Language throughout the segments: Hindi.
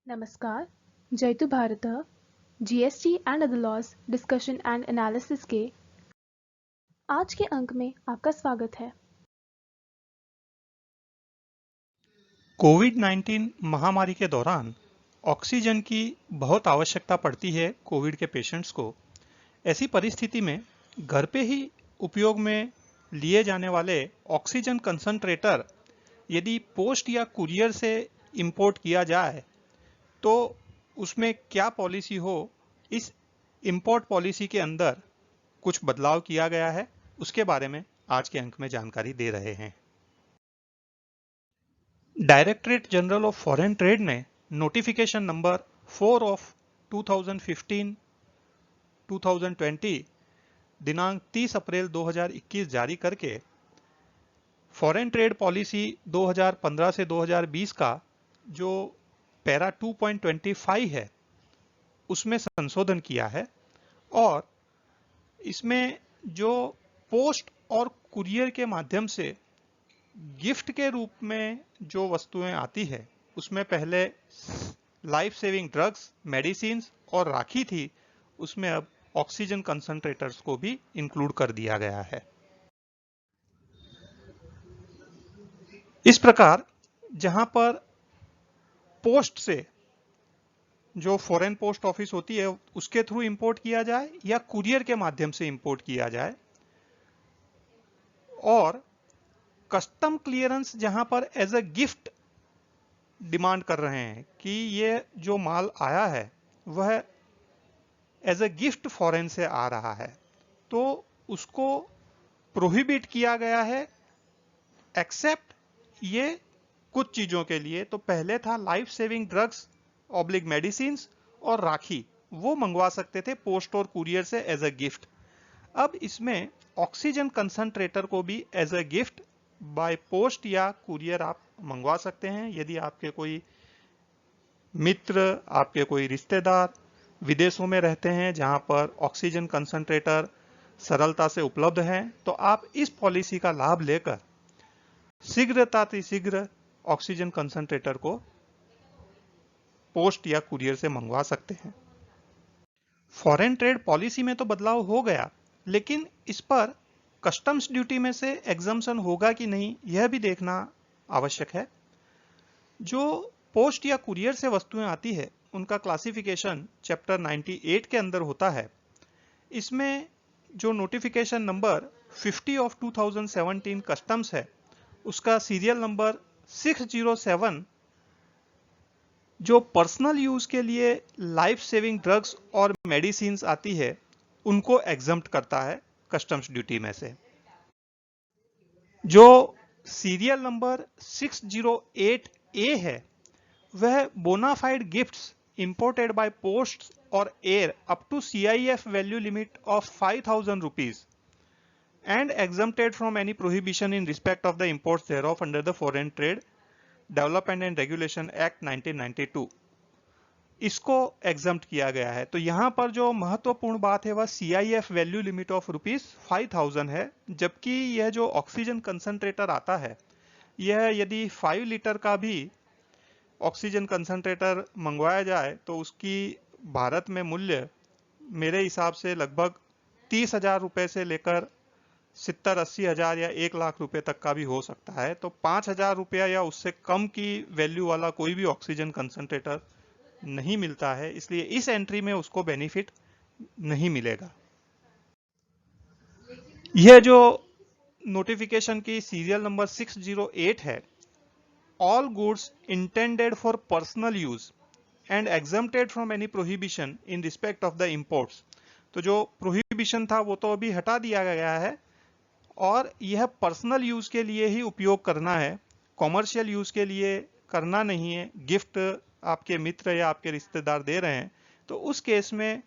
नमस्कार, जयतु भारतः GST and other laws discussion and analysis के आज के अंक में आपका स्वागत है। कोविड-19 महामारी के दौरान ऑक्सीजन की बहुत आवश्यकता पड़ती है कोविड के पेशेंट्स को। ऐसी परिस्थिति में घर पे ही उपयोग में लिए जाने वाले ऑक्सीजन कंसंट्रेटर यदि पोस्ट या कुरियर से इंपोर्ट किया जाए तो उसमें क्या पॉलिसी हो, इस इंपोर्ट पॉलिसी के अंदर कुछ बदलाव किया गया है, उसके बारे में आज के अंक में जानकारी दे रहे हैं। Directorate general of foreign trade ने नोटिफिकेशन नंबर 4 ऑफ 2015-2020 दिनांक 30 अप्रैल 2021 जारी करके फॉरेन ट्रेड पॉलिसी 2015 से 2020 का जो पैरा 2.25 है उसमें संशोधन किया है और इसमें जो पोस्ट और कुरियर के माध्यम से गिफ्ट के रूप में जो वस्तुएं आती है उसमें पहले लाइफ सेविंग ड्रग्स, मेडिसिन्स और राखी थी, उसमें अब ऑक्सीजन कंसंट्रेटर्स को भी इंक्लूड कर दिया गया है। इस प्रकार जहां पर पोस्ट से जो फॉरेन पोस्ट ऑफिस होती है उसके थ्रू इंपोर्ट किया जाए या कुरियर के माध्यम से इंपोर्ट किया जाए, और कस्टम क्लियरेंस जहां पर एज अ गिफ्ट डिमांड कर रहे हैं कि ये जो माल आया है वह एज अ गिफ्ट फॉरेन से आ रहा है, तो उसको प्रोहिबिट किया गया है एक्सेप्ट ये कुछ चीजों के लिए। तो पहले था life saving drugs oblique medicines और राखी, वो मंगवा सकते थे पोस्ट और कुरियर से एज अ गिफ्ट। अब इसमें ऑक्सीजन कंसंट्रेटर को भी as a gift by post या कुरियर आप मंगवा सकते हैं। यदि आपके कोई मित्र, आपके कोई रिश्तेदार विदेशों में रहते हैं जहां पर ऑक्सीजन कंसंट्रेटर सरलता से उपलब्ध हैं, तो आप इस पॉलिसी का लाभ लेकर शीघ्र ऑक्सीजन कंसंट्रेटर को पोस्ट या कुरियर से मंगवा सकते हैं। फॉरेन ट्रेड पॉलिसी में तो बदलाव हो गया, लेकिन इस पर कस्टम्स ड्यूटी में से एग्जम्पशन होगा कि नहीं यह भी देखना आवश्यक है। जो पोस्ट या कुरियर से वस्तुएं आती है उनका क्लासिफिकेशन चैप्टर 98 के अंदर होता है। इसमें जो नोटिफिकेशन नंबर 50 ऑफ 2017 कस्टम्स है उसका सीरियल नंबर 607 जो पर्सनल यूज के लिए लाइफ सेविंग ड्रग्स और मेडिसिन्स आती है उनको एग्जम्प्ट करता है कस्टम्स ड्यूटी में से। जो सीरियल नंबर 608A है वह bona fide gifts imported by post और air up to CIF value limit of 5000 rupees and exempted from any prohibition in respect of the imports thereof under the Foreign Trade Development and Regulation Act 1992, इसको एग्जम्प्ट किया गया है। तो यहां पर जो महत्वपूर्ण बात है वह CIF वैल्यू लिमिट ऑफ ₹5000 है, जबकि यह जो ऑक्सीजन कंसंट्रेटर आता है यह यदि 5 लीटर का भी ऑक्सीजन कंसंट्रेटर मंगवाया जाए तो उसकी भारत में मूल्य मेरे हिसाब से लगभग 30,000 रुपए से लेकर 70-80 हजार या 1 लाख रुपए तक का भी हो सकता है। तो 5,000 रुपया या उससे कम की वैल्यू वाला कोई भी ऑक्सीजन कंसंट्रेटर नहीं मिलता है, इसलिए इस एंट्री में उसको बेनिफिट नहीं मिलेगा। यह जो नोटिफिकेशन की सीरियल नंबर 608 है, all goods intended for personal use and exempted from any prohibition in respect of the imports, तो जो प्रोहिबिशन था वो तो अभी हटा दिया गया है और यह पर्सनल यूज के लिए ही उपयोग करना है, कॉमर्शियल यूज के लिए करना नहीं है। गिफ्ट आपके मित्र या आपके रिश्तेदार दे रहे हैं तो उस केस में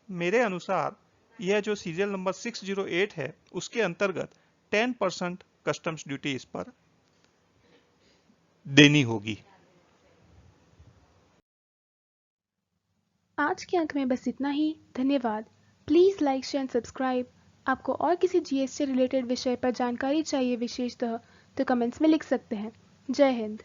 मेरे अनुसार यह जो सीरियल नंबर 608 है उसके अंतर्गत 10% कस्टम्स ड्यूटी इस पर देनी होगी। आज के अंक में बस इतना ही। धन्यवाद। Please like, share and subscribe. आपको और किसी जीएसटी रिलेटेड विषय पर जानकारी चाहिए विशेषतः तो कमेंट्स में लिख सकते हैं। जय हिंद।